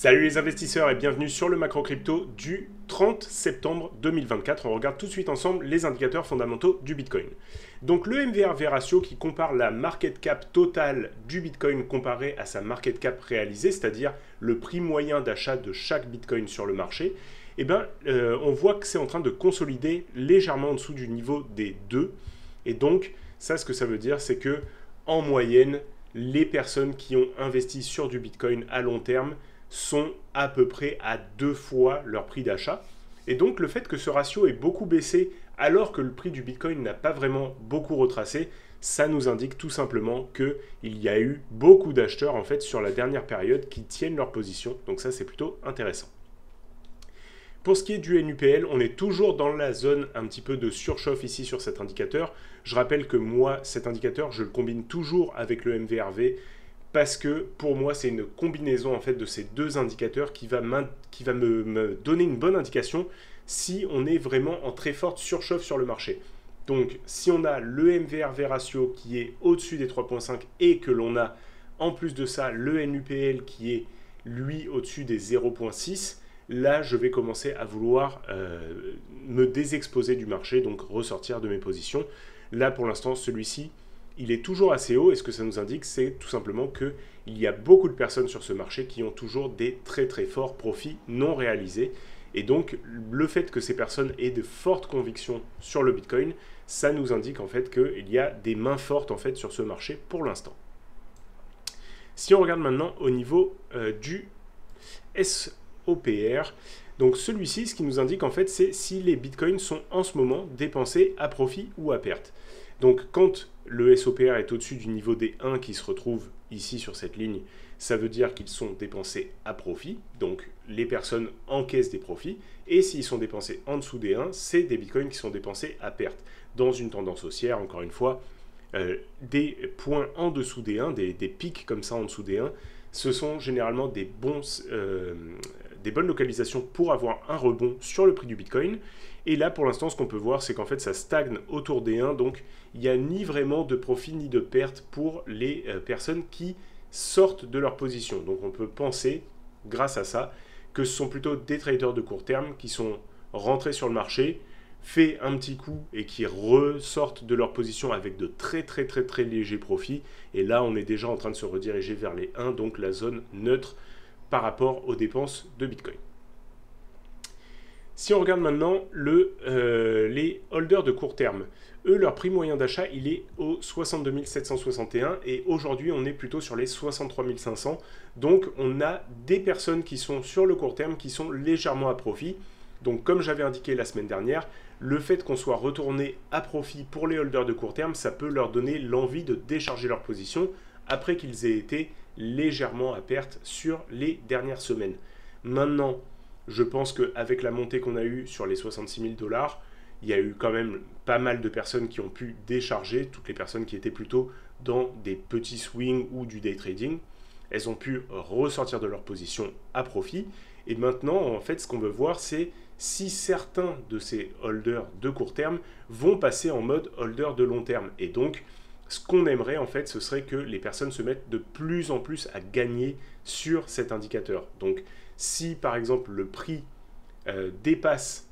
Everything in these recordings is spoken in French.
Salut les investisseurs et bienvenue sur le macro crypto du 30 septembre 2024. On regarde tout de suite ensemble les indicateurs fondamentaux du Bitcoin. Donc le MVRV ratio qui compare la market cap totale du Bitcoin comparé à sa market cap réalisée, c'est-à-dire le prix moyen d'achat de chaque Bitcoin sur le marché, on voit que c'est en train de consolider légèrement en dessous du niveau des 2. Et donc ça, ce que ça veut dire, c'est que en moyenne, les personnes qui ont investi sur du Bitcoin à long terme sont à peu près à 2 fois leur prix d'achat. Et donc le fait que ce ratio ait beaucoup baissé alors que le prix du Bitcoin n'a pas vraiment beaucoup retracé, ça nous indique tout simplement qu'il y a eu beaucoup d'acheteurs en fait sur la dernière période qui tiennent leur position. Donc ça c'est plutôt intéressant. Pour ce qui est du NUPL, on est toujours dans la zone un petit peu de surchauffe ici sur cet indicateur. Je rappelle que moi, cet indicateur, je le combine toujours avec le MVRV parce que pour moi, c'est une combinaison en fait de ces deux indicateurs qui va me donner une bonne indication si on est vraiment en très forte surchauffe sur le marché. Donc, si on a le MVRV ratio qui est au-dessus des 3,5 et que l'on a en plus de ça le NUPL qui est lui au-dessus des 0,6, là, je vais commencer à vouloir me désexposer du marché, donc ressortir de mes positions. Là, pour l'instant, celui-ci, il est toujours assez haut. Et ce que ça nous indique, c'est tout simplement qu'il y a beaucoup de personnes sur ce marché qui ont toujours des très très forts profits non réalisés. Et donc, le fait que ces personnes aient de fortes convictions sur le Bitcoin, ça nous indique en fait qu'il y a des mains fortes en fait sur ce marché pour l'instant. Si on regarde maintenant au niveau du SOPR, donc celui-ci, ce qui nous indique en fait, c'est si les bitcoins sont en ce moment dépensés à profit ou à perte. Donc quand le SOPR est au-dessus du niveau des 1 qui se retrouve ici sur cette ligne, ça veut dire qu'ils sont dépensés à profit, donc les personnes encaissent des profits, et s'ils sont dépensés en dessous des 1, c'est des bitcoins qui sont dépensés à perte. Dans une tendance haussière, encore une fois, des points en dessous des 1, des pics comme ça en dessous des 1, ce sont généralement des bonnes localisations pour avoir un rebond sur le prix du Bitcoin. Et là, pour l'instant, ce qu'on peut voir, c'est qu'en fait, ça stagne autour des 1. Donc, il n'y a ni vraiment de profit ni de perte pour les personnes qui sortent de leur position. Donc, on peut penser, grâce à ça, que ce sont plutôt des traders de court terme qui sont rentrés sur le marché, fait un petit coup et qui ressortent de leur position avec de très très très très légers profits. Et là, on est déjà en train de se rediriger vers les 1, donc la zone neutre par rapport aux dépenses de Bitcoin. Si on regarde maintenant les holders de court terme, eux, leur prix moyen d'achat, il est au 62 761 et aujourd'hui, on est plutôt sur les 63 500. Donc, on a des personnes qui sont sur le court terme qui sont légèrement à profit. Donc, comme j'avais indiqué la semaine dernière, le fait qu'on soit retourné à profit pour les holders de court terme, ça peut leur donner l'envie de décharger leur position après qu'ils aient été légèrement à perte sur les dernières semaines. Maintenant, je pense qu'avec la montée qu'on a eue sur les 66 000 $, il y a eu quand même pas mal de personnes qui ont pu décharger, toutes les personnes qui étaient plutôt dans des petits swings ou du day trading. Elles ont pu ressortir de leur position à profit. Et maintenant, en fait, ce qu'on veut voir, c'est si certains de ces holders de court terme vont passer en mode holder de long terme. Et donc, ce qu'on aimerait, en fait, ce serait que les personnes se mettent de plus en plus à gagner sur cet indicateur. Donc, si, par exemple, le prix dépasse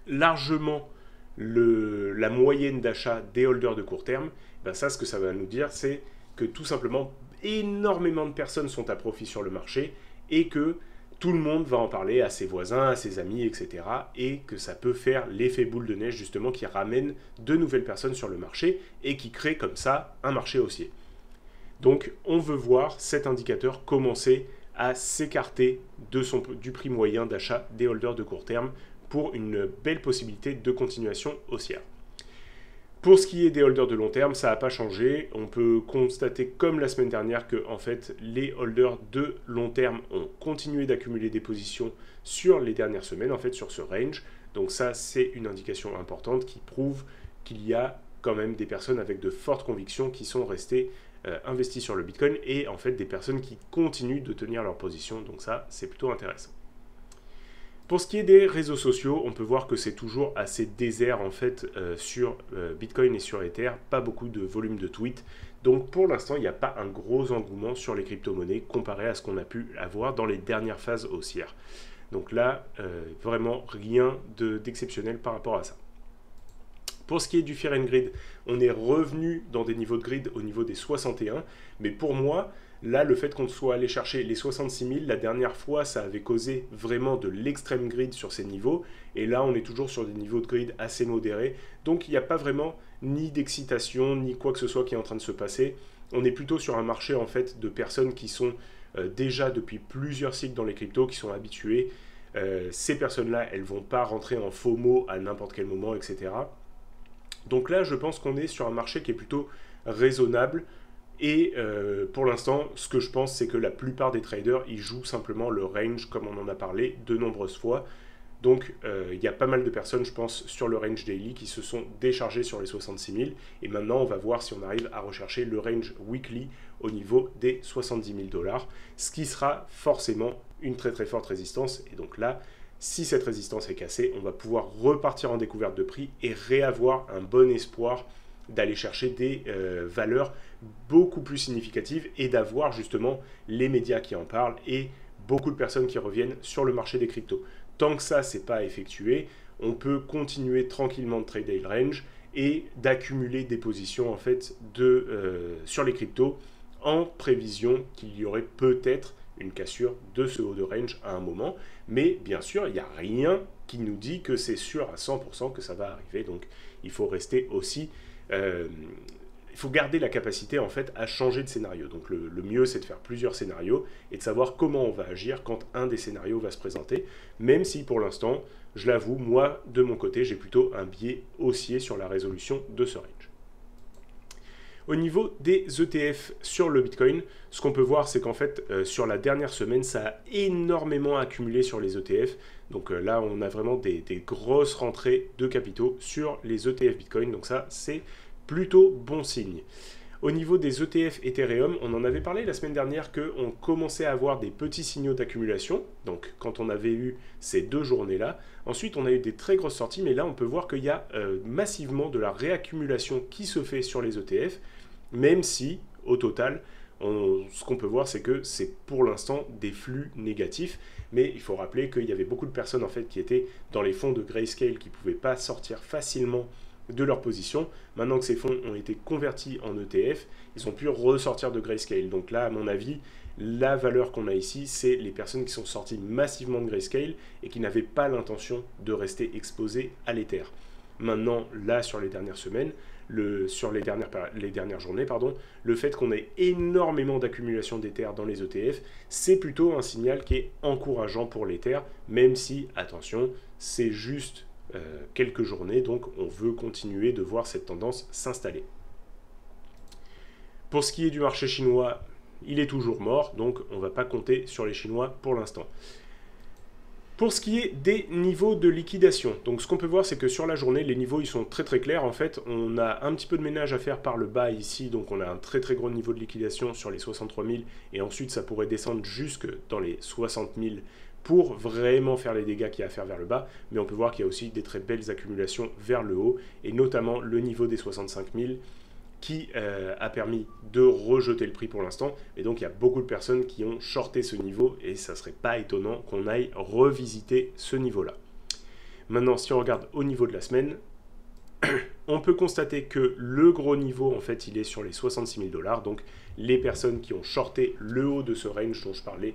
largement la moyenne d'achat des holders de court terme, ben ça, ce que ça va nous dire, c'est que tout simplement, énormément de personnes sont à profit sur le marché et que tout le monde va en parler à ses voisins, à ses amis, etc. Et que ça peut faire l'effet boule de neige justement qui ramène de nouvelles personnes sur le marché et qui crée comme ça un marché haussier. Donc on veut voir cet indicateur commencer à s'écarter du prix moyen d'achat des holders de court terme pour une belle possibilité de continuation haussière. Pour ce qui est des holders de long terme, ça n'a pas changé. On peut constater comme la semaine dernière que en fait, les holders de long terme ont continué d'accumuler des positions sur les dernières semaines, en fait sur ce range. Donc ça, c'est une indication importante qui prouve qu'il y a quand même des personnes avec de fortes convictions qui sont restées investies sur le Bitcoin et en fait des personnes qui continuent de tenir leur position. Donc ça, c'est plutôt intéressant. Pour ce qui est des réseaux sociaux, on peut voir que c'est toujours assez désert en fait sur Bitcoin et sur Ether, pas beaucoup de volume de tweets. Donc pour l'instant, il n'y a pas un gros engouement sur les crypto-monnaies comparé à ce qu'on a pu avoir dans les dernières phases haussières. Donc là, vraiment rien d'exceptionnel par rapport à ça. Pour ce qui est du Fear and Greed, on est revenu dans des niveaux de grid au niveau des 61, mais pour moi, là, le fait qu'on soit allé chercher les 66 000, la dernière fois, ça avait causé vraiment de l'extrême grid sur ces niveaux. Et là, on est toujours sur des niveaux de grid assez modérés. Donc, il n'y a pas vraiment ni d'excitation, ni quoi que ce soit qui est en train de se passer. On est plutôt sur un marché, en fait, de personnes qui sont déjà depuis plusieurs cycles dans les cryptos, qui sont habituées. Ces personnes-là, elles ne vont pas rentrer en FOMO à n'importe quel moment, etc. Donc là, je pense qu'on est sur un marché qui est plutôt raisonnable. Et pour l'instant, ce que je pense, c'est que la plupart des traders, ils jouent simplement le range, comme on en a parlé de nombreuses fois. Donc, il y a pas mal de personnes, je pense, sur le range daily qui se sont déchargées sur les 66 000. Et maintenant, on va voir si on arrive à rechercher le range weekly au niveau des 70 000 $, ce qui sera forcément une très très forte résistance. Et donc là, si cette résistance est cassée, on va pouvoir repartir en découverte de prix et réavoir un bon espoir d'aller chercher des valeurs beaucoup plus significatives et d'avoir justement les médias qui en parlent et beaucoup de personnes qui reviennent sur le marché des cryptos. Tant que ça, c'est pas effectué, on peut continuer tranquillement de trader le range et d'accumuler des positions en fait sur les cryptos en prévision qu'il y aurait peut-être une cassure de ce haut de range à un moment. Mais bien sûr, il n'y a rien qui nous dit que c'est sûr à 100% que ça va arriver. Donc il faut rester aussi... il faut garder la capacité en fait à changer de scénario. Donc le mieux, c'est de faire plusieurs scénarios et de savoir comment on va agir quand un des scénarios va se présenter. Même si pour l'instant, je l'avoue, moi, de mon côté, j'ai plutôt un biais haussier sur la résolution de ce range. Au niveau des ETF sur le Bitcoin, ce qu'on peut voir, c'est qu'en fait, sur la dernière semaine, ça a énormément accumulé sur les ETF. Donc là, on a vraiment des grosses rentrées de capitaux sur les ETF Bitcoin. Donc ça, c'est plutôt bon signe. Au niveau des ETF Ethereum, on en avait parlé la semaine dernière qu'on commençait à avoir des petits signaux d'accumulation. Donc quand on avait eu ces 2 journées-là. Ensuite, on a eu des très grosses sorties, mais là, on peut voir qu'il y a massivement de la réaccumulation qui se fait sur les ETF. Même si, au total, ce qu'on peut voir, c'est que c'est pour l'instant des flux négatifs. Mais il faut rappeler qu'il y avait beaucoup de personnes en fait, qui étaient dans les fonds de Grayscale qui ne pouvaient pas sortir facilement de leur position. Maintenant que ces fonds ont été convertis en ETF, ils ont pu ressortir de Grayscale. Donc là, à mon avis, la valeur qu'on a ici, c'est les personnes qui sont sorties massivement de Grayscale et qui n'avaient pas l'intention de rester exposées à l'Ether. Maintenant, là, sur les dernières semaines, sur les dernières journées, le fait qu'on ait énormément d'accumulation d'Ether dans les ETF, c'est plutôt un signal qui est encourageant pour l'Ether, même si, attention, c'est juste quelques journées, donc on veut continuer de voir cette tendance s'installer. Pour ce qui est du marché chinois, il est toujours mort, donc on ne va pas compter sur les Chinois pour l'instant. Pour ce qui est des niveaux de liquidation, donc ce qu'on peut voir, c'est que sur la journée, les niveaux ils sont très très clairs. En fait, on a un petit peu de ménage à faire par le bas ici, donc on a un très très gros niveau de liquidation sur les 63 000, et ensuite ça pourrait descendre jusque dans les 60 000 pour vraiment faire les dégâts qu'il y a à faire vers le bas. Mais on peut voir qu'il y a aussi des très belles accumulations vers le haut, et notamment le niveau des 65 000 qui a permis de rejeter le prix pour l'instant. Et donc il y a beaucoup de personnes qui ont shorté ce niveau et ça ne serait pas étonnant qu'on aille revisiter ce niveau-là. Maintenant, si on regarde au niveau de la semaine, on peut constater que le gros niveau, en fait, il est sur les 66 000 $. Donc les personnes qui ont shorté le haut de ce range dont je parlais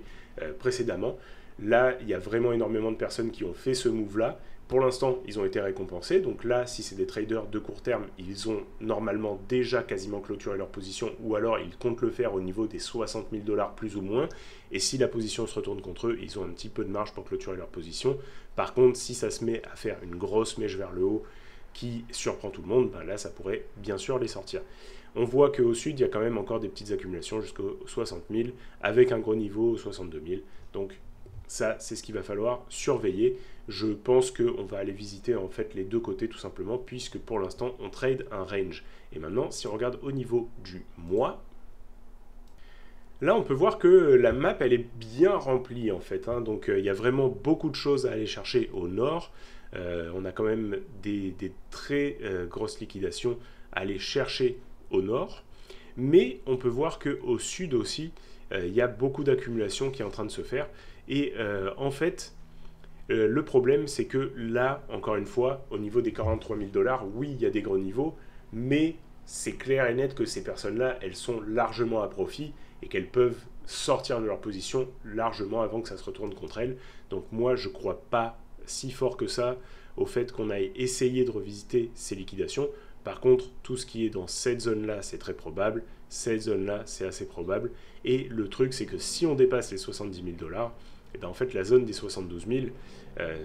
précédemment, là, il y a vraiment énormément de personnes qui ont fait ce move-là. Pour l'instant, ils ont été récompensés. Donc là, si c'est des traders de court terme, ils ont normalement déjà quasiment clôturé leur position ou alors ils comptent le faire au niveau des 60 000 $ plus ou moins. Et si la position se retourne contre eux, ils ont un petit peu de marge pour clôturer leur position. Par contre, si ça se met à faire une grosse mèche vers le haut qui surprend tout le monde, ben là, ça pourrait bien sûr les sortir. On voit qu'au sud, il y a quand même encore des petites accumulations jusqu'aux 60 000 avec un gros niveau aux 62 000. Donc ça, c'est ce qu'il va falloir surveiller. Je pense qu'on va aller visiter en fait les deux côtés tout simplement, puisque pour l'instant, on trade un range. Et maintenant, si on regarde au niveau du mois, Là, on peut voir que la map, elle est bien remplie en fait, hein. Donc il y a vraiment beaucoup de choses à aller chercher au nord. On a quand même des très grosses liquidations à aller chercher au nord. Mais on peut voir qu'au sud aussi, il y a beaucoup d'accumulation qui est en train de se faire. Et en fait, le problème, c'est que là, encore une fois, au niveau des 43 000 $, oui, il y a des gros niveaux, mais c'est clair et net que ces personnes-là, elles sont largement à profit et qu'elles peuvent sortir de leur position largement avant que ça se retourne contre elles. Donc moi, je ne crois pas si fort que ça au fait qu'on aille essayer de revisiter ces liquidations. Par contre, tout ce qui est dans cette zone-là, c'est très probable. Cette zone-là, c'est assez probable. Et le truc, c'est que si on dépasse les 70 000 $, et bien en fait, la zone des 72 000,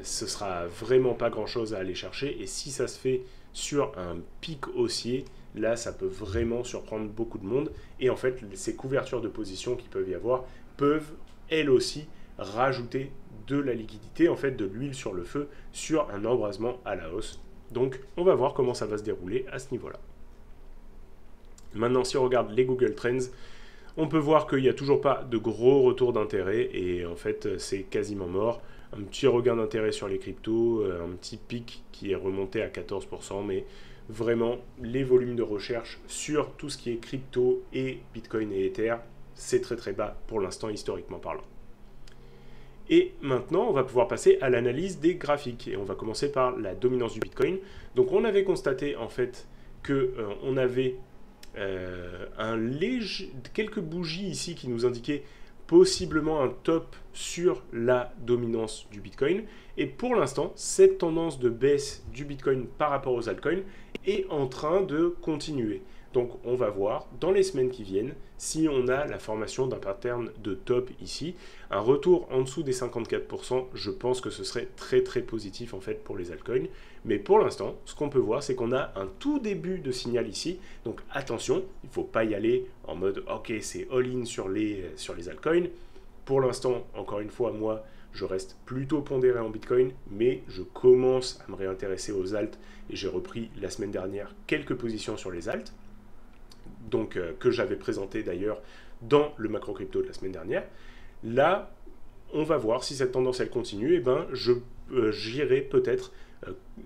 ce sera vraiment pas grand-chose à aller chercher. Et si ça se fait sur un pic haussier, là, ça peut vraiment surprendre beaucoup de monde. Et en fait, ces couvertures de position qui peuvent y avoir peuvent, elles aussi, rajouter de la liquidité, en fait, de l'huile sur le feu, sur un embrasement à la hausse. Donc, on va voir comment ça va se dérouler à ce niveau-là. Maintenant, si on regarde les Google Trends, on peut voir qu'il n'y a toujours pas de gros retour d'intérêt et en fait, c'est quasiment mort. Un petit regain d'intérêt sur les cryptos, un petit pic qui est remonté à 14%, mais vraiment, les volumes de recherche sur tout ce qui est crypto et Bitcoin et Ether, c'est très très bas pour l'instant, historiquement parlant. Et maintenant, on va pouvoir passer à l'analyse des graphiques. Et on va commencer par la dominance du Bitcoin. Donc, on avait constaté en fait qu'on avait quelques bougies ici qui nous indiquaient possiblement un top sur la dominance du Bitcoin. Et pour l'instant, cette tendance de baisse du Bitcoin par rapport aux altcoins est en train de continuer. Donc on va voir dans les semaines qui viennent si on a la formation d'un pattern de top ici. Un retour en dessous des 54%, je pense que ce serait très très positif en fait pour les altcoins. Mais pour l'instant, ce qu'on peut voir, c'est qu'on a un tout début de signal ici. Donc attention, il ne faut pas y aller en mode ok, c'est all-in sur les altcoins. Pour l'instant, encore une fois, moi, je reste plutôt pondéré en Bitcoin, mais je commence à me réintéresser aux alts et j'ai repris la semaine dernière quelques positions sur les alts. Donc que j'avais présenté d'ailleurs dans le macro crypto de la semaine dernière. Là, on va voir si cette tendance elle continue, et ben j'irai peut-être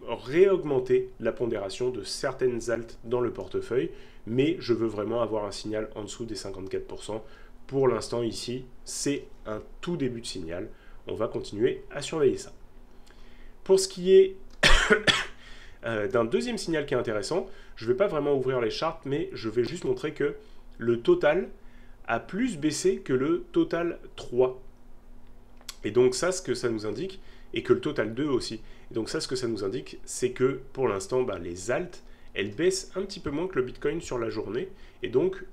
réaugmenter la pondération de certaines alts dans le portefeuille, mais je veux vraiment avoir un signal en dessous des 54%. Pour l'instant ici, c'est un tout début de signal. On va continuer à surveiller ça. Pour ce qui est d'un deuxième signal qui est intéressant, je ne vais pas vraiment ouvrir les charts, mais je vais juste montrer que le total a plus baissé que le total 3. Et donc ça, ce que ça nous indique, et que le total 2 aussi. Et donc ça, ce que ça nous indique, c'est que pour l'instant, les alts, elles baissent un petit peu moins que le Bitcoin sur la journée. Et donc,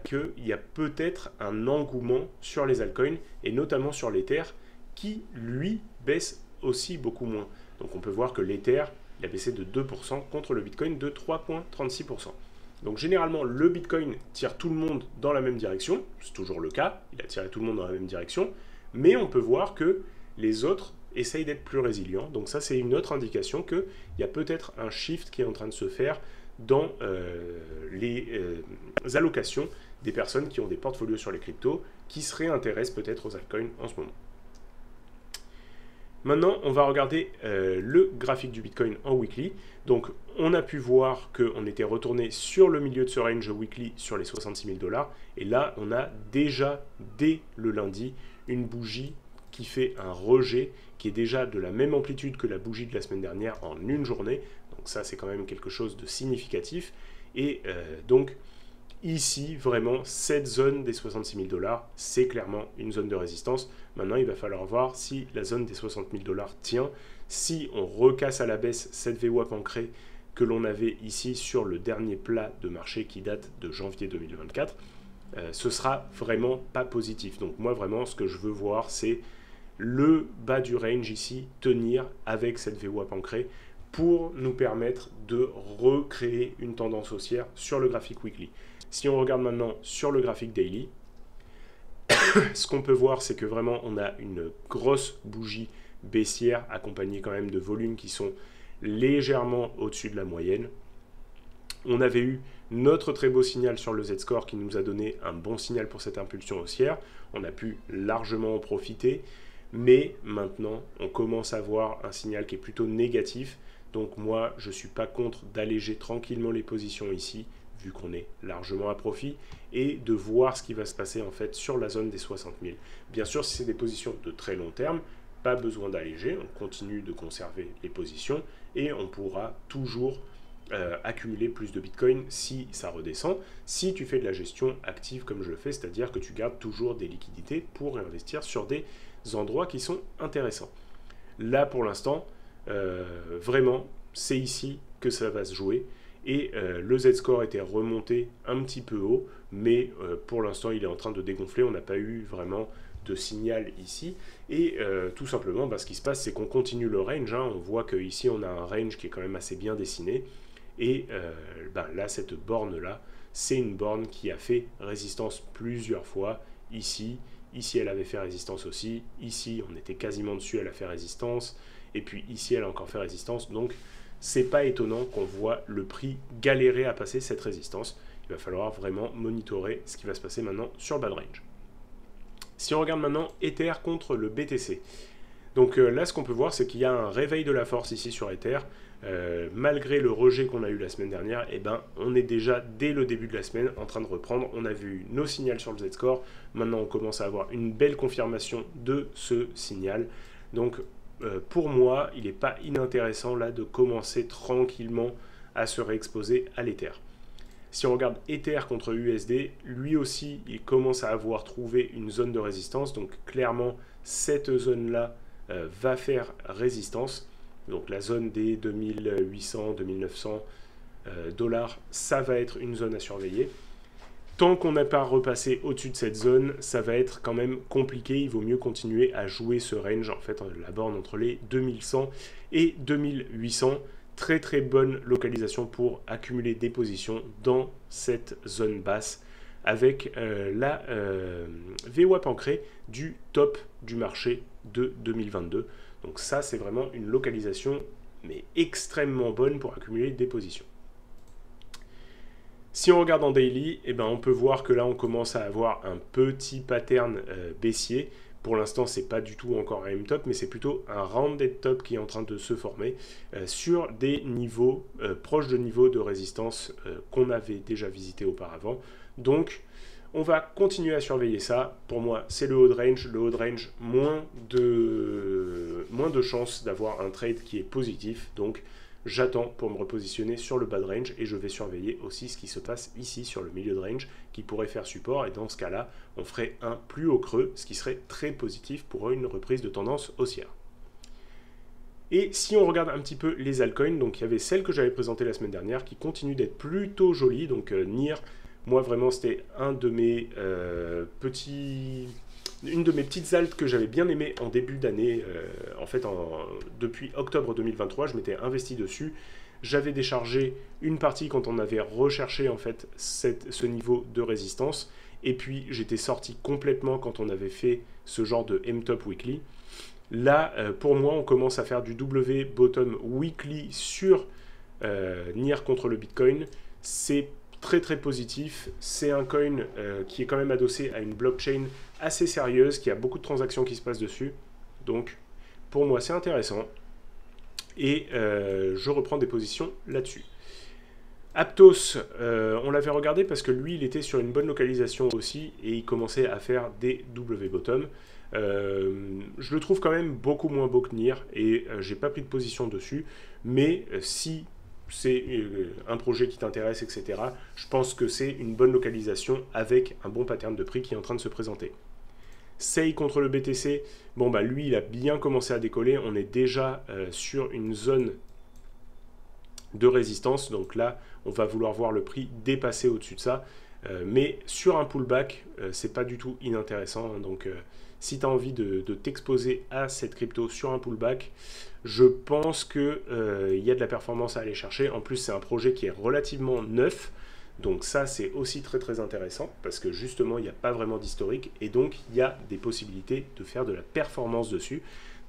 qu'il y a peut-être un engouement sur les altcoins, et notamment sur l'Ether, qui, lui, baisse aussi beaucoup moins. Donc on peut voir que l'Ether, il a baissé de 2% contre le Bitcoin de 3,36%. Donc généralement, le Bitcoin tire tout le monde dans la même direction. C'est toujours le cas, il a tiré tout le monde dans la même direction. Mais on peut voir que les autres essayent d'être plus résilients. Donc ça, c'est une autre indication qu'il y a peut-être un shift qui est en train de se faire dans les allocations des personnes qui ont des portfolios sur les cryptos, qui se réintéressent peut-être aux altcoins en ce moment. Maintenant, on va regarder le graphique du Bitcoin en weekly. Donc, on a pu voir qu'on était retourné sur le milieu de ce range weekly sur les 66 000 $. Et là, on a déjà, dès le lundi, une bougie qui fait un rejet, qui est déjà de la même amplitude que la bougie de la semaine dernière en une journée. Donc ça, c'est quand même quelque chose de significatif. Et donc, ici, vraiment, cette zone des 66 000 $, c'est clairement une zone de résistance. Maintenant, il va falloir voir si la zone des 60 000 $ tient. Si on recasse à la baisse cette VWAP ancrée que l'on avait ici sur le dernier plat de marché qui date de janvier 2024, ce sera vraiment pas positif. Donc moi, vraiment, ce que je veux voir, c'est le bas du range ici tenir avec cette VWAP ancrée pour nous permettre de recréer une tendance haussière sur le graphique weekly. Si on regarde maintenant sur le graphique daily, ce qu'on peut voir, c'est que vraiment on a une grosse bougie baissière accompagnée quand même de volumes qui sont légèrement au-dessus de la moyenne. On avait eu notre très beau signal sur le Z-score qui nous a donné un bon signal pour cette impulsion haussière. On a pu largement en profiter, mais maintenant on commence à voir un signal qui est plutôt négatif. Donc moi, je ne suis pas contre d'alléger tranquillement les positions ici, vu qu'on est largement à profit, et de voir ce qui va se passer en fait sur la zone des 60 000. Bien sûr, si c'est des positions de très long terme, pas besoin d'alléger, on continue de conserver les positions, et on pourra toujours accumuler plus de Bitcoin si ça redescend, si tu fais de la gestion active comme je le fais, c'est-à-dire que tu gardes toujours des liquidités pour réinvestir sur des endroits qui sont intéressants. Là, pour l'instant, vraiment, c'est ici que ça va se jouer. Et le Z-score était remonté un petit peu haut, mais pour l'instant, il est en train de dégonfler. On n'a pas eu vraiment de signal ici. Et tout simplement, ce qui se passe, c'est qu'on continue le range. On voit qu'ici, on a un range qui est quand même assez bien dessiné. Et là, cette borne-là, c'est une borne qui a fait résistance plusieurs fois. Ici, elle avait fait résistance aussi. Ici, on était quasiment dessus, elle a fait résistance. Et puis ici, elle a encore fait résistance. Donc, c'est pas étonnant qu'on voit le prix galérer à passer cette résistance. Il va falloir vraiment monitorer ce qui va se passer maintenant sur le bad range. Si on regarde maintenant Ether contre le BTC. Donc là, ce qu'on peut voir, c'est qu'il y a un réveil de la force ici sur Ether. Malgré le rejet qu'on a eu la semaine dernière, on est déjà dès le début de la semaine en train de reprendre. On a vu nos signaux sur le Z-score. Maintenant, on commence à avoir une belle confirmation de ce signal. Donc, pour moi, il n'est pas inintéressant là de commencer tranquillement à se réexposer à l'Ether. Si on regarde Ether contre USD, lui aussi, il commence à avoir trouvé une zone de résistance. Donc, clairement, cette zone-là va faire résistance. Donc la zone des 2800, 2900 dollars, ça va être une zone à surveiller. Tant qu'on n'a pas repassé au-dessus de cette zone, ça va être quand même compliqué. Il vaut mieux continuer à jouer ce range, en fait, la borne entre les 2100 et 2800. Très très bonne localisation pour accumuler des positions dans cette zone basse avec la VWAP ancrée du top du marché de 2022. Donc ça, c'est vraiment une localisation mais extrêmement bonne pour accumuler des positions. Si on regarde en daily, on peut voir que là, on commence à avoir un petit pattern baissier. Pour l'instant, ce n'est pas du tout encore un M-top, mais c'est plutôt un rounded top qui est en train de se former sur des niveaux proches de niveaux de résistance qu'on avait déjà visités auparavant. Donc, on va continuer à surveiller ça. Pour moi, c'est le haut de range. Le haut de range, moins de chances d'avoir un trade qui est positif. Donc, j'attends pour me repositionner sur le bad range et je vais surveiller aussi ce qui se passe ici sur le milieu de range qui pourrait faire support. Et dans ce cas-là, on ferait un plus haut creux, ce qui serait très positif pour une reprise de tendance haussière. Et si on regarde un petit peu les altcoins, donc il y avait celle que j'avais présentée la semaine dernière qui continue d'être plutôt jolie. Donc NIR, moi vraiment c'était une de mes petites altes que j'avais bien aimé en début d'année. En fait, depuis octobre 2023, je m'étais investi dessus. J'avais déchargé une partie quand on avait recherché en fait ce niveau de résistance. Et puis j'étais sorti complètement quand on avait fait ce genre de M-Top Weekly. Là, pour moi, on commence à faire du W Bottom Weekly sur NIR contre le Bitcoin. C'est très très positif. C'est un coin qui est quand même adossé à une blockchain assez sérieuse, qui a beaucoup de transactions qui se passent dessus. Donc, pour moi, c'est intéressant. Et je reprends des positions là-dessus. Aptos, on l'avait regardé parce que lui, il était sur une bonne localisation aussi et il commençait à faire des W-bottom. Je le trouve quand même beaucoup moins beau que NIR et j'ai pas pris de position dessus. Mais si c'est un projet qui t'intéresse, etc., je pense que c'est une bonne localisation avec un bon pattern de prix qui est en train de se présenter. SEI contre le BTC, lui, il a bien commencé à décoller. On est déjà sur une zone de résistance. Donc là, on va vouloir voir le prix dépasser au-dessus de ça. Mais sur un pullback, c'est pas du tout inintéressant. Donc, si tu as envie de t'exposer à cette crypto sur un pullback, je pense qu'il y a de la performance à aller chercher. En plus, c'est un projet qui est relativement neuf. Donc ça, c'est aussi très très intéressant parce que justement, il n'y a pas vraiment d'historique et donc il y a des possibilités de faire de la performance dessus.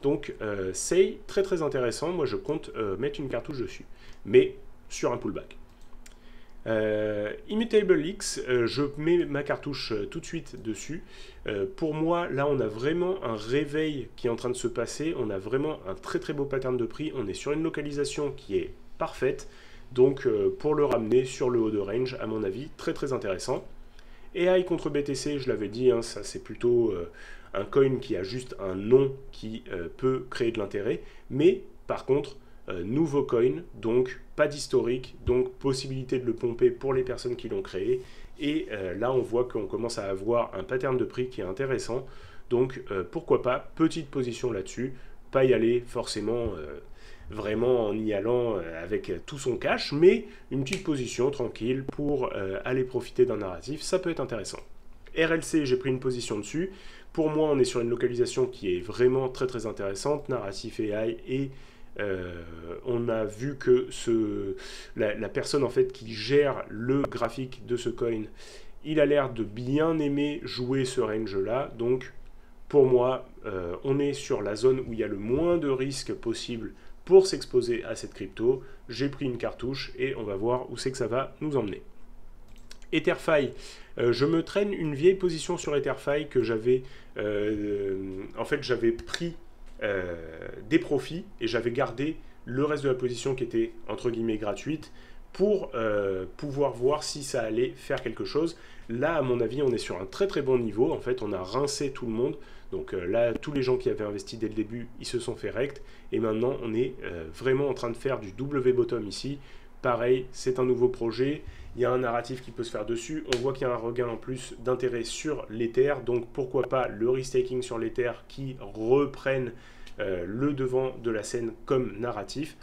Donc c'est très très intéressant. Moi, je compte mettre une cartouche dessus, mais sur un pullback. Immutable X, je mets ma cartouche tout de suite dessus. Pour moi, là, on a vraiment un réveil qui est en train de se passer. On a vraiment un très très beau pattern de prix. On est sur une localisation qui est parfaite. Donc, pour le ramener sur le haut de range, à mon avis, très très intéressant. AI contre BTC, je l'avais dit, hein, ça c'est plutôt un coin qui a juste un nom qui peut créer de l'intérêt. Mais par contre, nouveau coin, donc pas d'historique, donc possibilité de le pomper pour les personnes qui l'ont créé. Et là, on voit qu'on commence à avoir un pattern de prix qui est intéressant. Donc pourquoi pas, petite position là-dessus, pas y aller forcément vraiment en y allant avec tout son cash, mais une petite position tranquille pour aller profiter d'un narratif, ça peut être intéressant. RLC, j'ai pris une position dessus. Pour moi, on est sur une localisation qui est vraiment très très intéressante, narratif AI, et on a vu que la personne en fait qui gère le graphique de ce coin, il a l'air de bien aimer jouer ce range là. Donc pour moi, on est sur la zone où il y a le moins de risques possible pour s'exposer à cette crypto. J'ai pris une cartouche et on va voir où c'est que ça va nous emmener. Etherfi, je me traîne une vieille position sur Etherfi que j'avais en fait j'avais pris des profits et j'avais gardé le reste de la position qui était entre guillemets gratuite pour pouvoir voir si ça allait faire quelque chose. Là, à mon avis, on est sur un très très bon niveau. En fait, on a rincé tout le monde. Donc là, tous les gens qui avaient investi dès le début, ils se sont fait rect. Et maintenant, on est vraiment en train de faire du W bottom ici. Pareil, c'est un nouveau projet. Il y a un narratif qui peut se faire dessus. On voit qu'il y a un regain en plus d'intérêt sur l'Ether. Donc pourquoi pas le restaking sur l'Ether qui reprenne le devant de la scène comme narratif.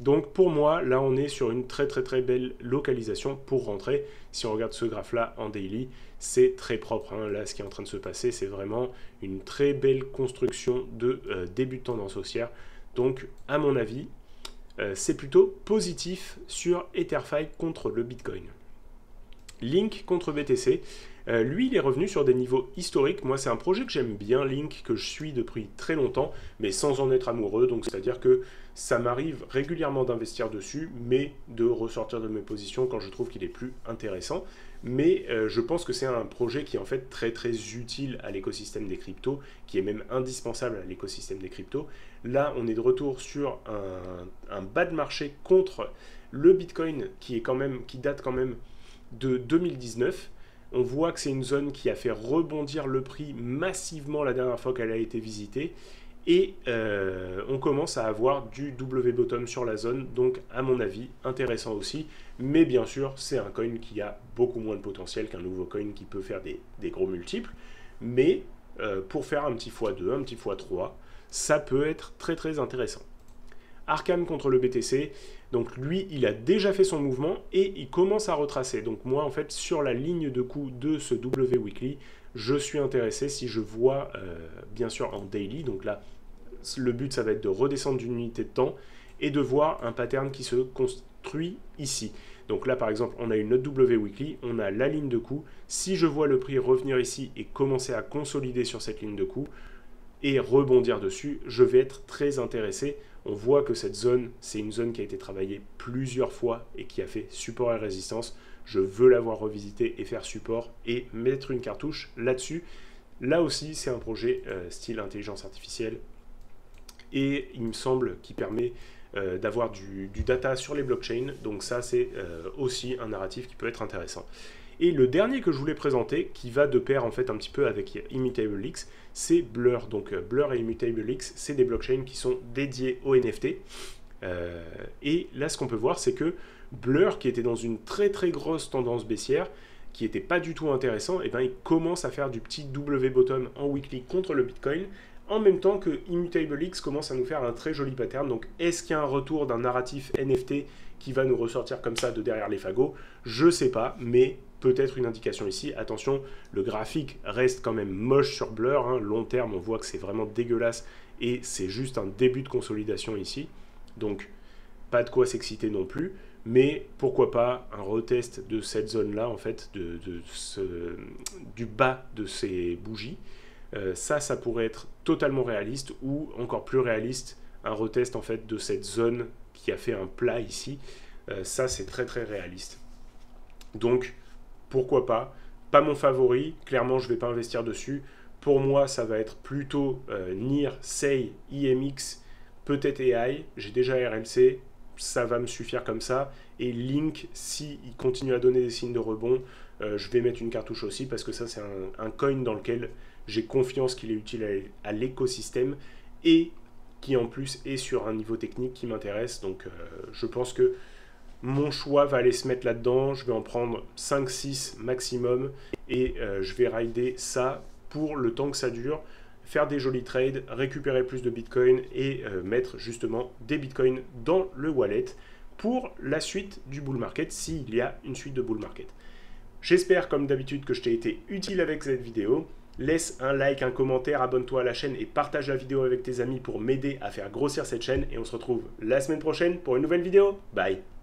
Donc pour moi, là on est sur une très très très belle localisation pour rentrer. Si on regarde ce graphe là en daily, c'est très propre, hein. Là ce qui est en train de se passer, c'est vraiment une très belle construction de début de tendance haussière. Donc à mon avis, c'est plutôt positif sur Etherfi contre le Bitcoin. Link contre BTC, lui il est revenu sur des niveaux historiques. Moi c'est un projet que j'aime bien, Link, que je suis depuis très longtemps, mais sans en être amoureux. Donc c'est à dire que ça m'arrive régulièrement d'investir dessus, mais de ressortir de mes positions quand je trouve qu'il est plus intéressant. Mais je pense que c'est un projet qui est en fait très très utile à l'écosystème des cryptos, qui est même indispensable à l'écosystème des cryptos. Là on est de retour sur un bas de marché contre le Bitcoin qui date quand même de 2019. On voit que c'est une zone qui a fait rebondir le prix massivement la dernière fois qu'elle a été visitée. Et on commence à avoir du W bottom sur la zone, donc à mon avis intéressant aussi. Mais bien sûr, c'est un coin qui a beaucoup moins de potentiel qu'un nouveau coin qui peut faire des gros multiples. Mais pour faire un petit x2, un petit x3, ça peut être très très intéressant. Arkham contre le BTC, donc lui il a déjà fait son mouvement et il commence à retracer. Donc moi en fait sur la ligne de coup de ce W weekly, je suis intéressé si je vois bien sûr en daily. Donc là le but ça va être de redescendre d'une unité de temps et de voir un pattern qui se construit ici. Donc là par exemple on a une autre W weekly, on a la ligne de coup. Si je vois le prix revenir ici et commencer à consolider sur cette ligne de coup et rebondir dessus, je vais être très intéressé. On voit que cette zone, c'est une zone qui a été travaillée plusieurs fois et qui a fait support et résistance. Je veux l'avoir revisité et faire support et mettre une cartouche là-dessus. Là aussi, c'est un projet style intelligence artificielle et il me semble qu'il permet d'avoir du data sur les blockchains. Donc ça, c'est aussi un narratif qui peut être intéressant. Et le dernier que je voulais présenter, qui va de pair en fait un petit peu avec Immutable X, c'est Blur. Donc Blur et Immutable X, c'est des blockchains qui sont dédiés aux NFT. Et là, ce qu'on peut voir, c'est que Blur, qui était dans une très très grosse tendance baissière, qui n'était pas du tout intéressant, et ben il commence à faire du petit W bottom en weekly contre le Bitcoin, en même temps que Immutable X commence à nous faire un très joli pattern. Donc est-ce qu'il y a un retour d'un narratif NFT qui va nous ressortir comme ça de derrière les fagots? Je sais pas, mais peut-être une indication ici. Attention, le graphique reste quand même moche sur Blur, hein. Long terme, on voit que c'est vraiment dégueulasse et c'est juste un début de consolidation ici. Donc, pas de quoi s'exciter non plus, mais pourquoi pas un retest de cette zone-là, en fait, du bas de ces bougies. Ça pourrait être totalement réaliste ou encore plus réaliste, un retest en fait de cette zone qui a fait un plat ici. Ça, c'est très très réaliste. Donc, pourquoi pas? Pas mon favori, clairement je ne vais pas investir dessus. Pour moi, ça va être plutôt NIR, SEI, IMX, peut-être AI. J'ai déjà RLC, ça va me suffire comme ça. Et Link, s'il continue à donner des signes de rebond, je vais mettre une cartouche aussi parce que ça, c'est un coin dans lequel j'ai confiance qu'il est utile à l'écosystème et qui en plus est sur un niveau technique qui m'intéresse. Donc, je pense que mon choix va aller se mettre là-dedans. Je vais en prendre 5-6 maximum et je vais rider ça pour le temps que ça dure, faire des jolis trades, récupérer plus de Bitcoin et mettre justement des Bitcoins dans le wallet pour la suite du bull market, s'il y a une suite de bull market. J'espère comme d'habitude que je t'ai été utile avec cette vidéo. Laisse un like, un commentaire, abonne-toi à la chaîne et partage la vidéo avec tes amis pour m'aider à faire grossir cette chaîne. Et on se retrouve la semaine prochaine pour une nouvelle vidéo. Bye!